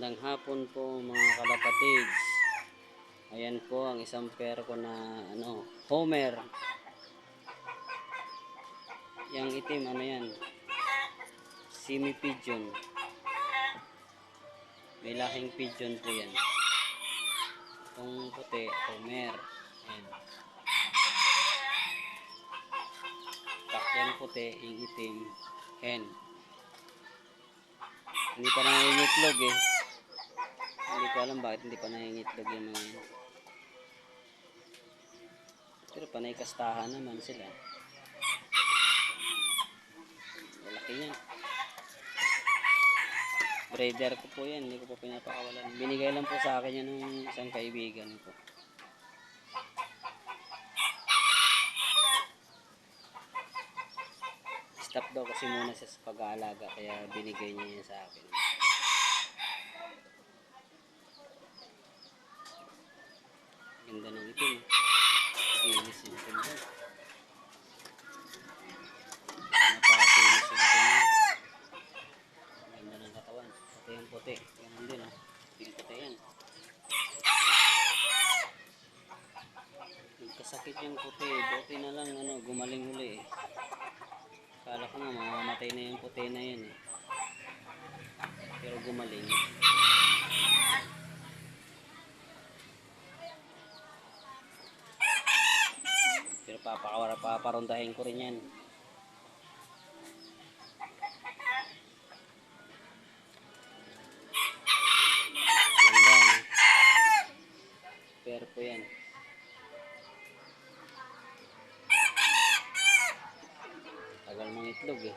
Magandang hapon po mga kalapatids. Ayan po ang isang pair ko na Homer. Yang itim yan? Semi pigeon. May laking pigeon po yan. Itong puti, Homer. Ayan. Yung puti, yung itim, hen. Hindi pa nangingitlog eh. Hindi ko alam bakit hindi pa nangingitlog yung mga yun. Pero panay kastahan naman sila. Malaki yan. Breeder ko po yan. Hindi ko po pinapakawalan. Binigay lang po sa akin yan ng isang kaibigan ko. Stop daw kasi muna sa pag-aalaga. Kaya binigay niya yan sa akin. Ganda ng itim. Inis yung itim mo. Napaka-inis yung itim mo. Ganda ng katawan. Pati yung puti. Ganun din oh. Puti yan. Nagkasakit yung puti. Buti na lang gumaling uli eh. Kala ko nga mamamatay na yung puti na yun eh. Pero gumaling. Pero paparondahin ko rin yan. Ganda. Pero po yan. Tagal mga itlog eh.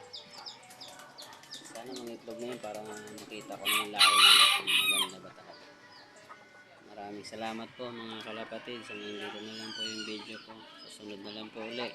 Sana mga itlog na yun para makita ko na yung lahi nila kung maganda ba talaga. Maraming salamat po mga kalapatid. Sa ngayon dito na lang po yung video ko. Susunod na lang po ulit.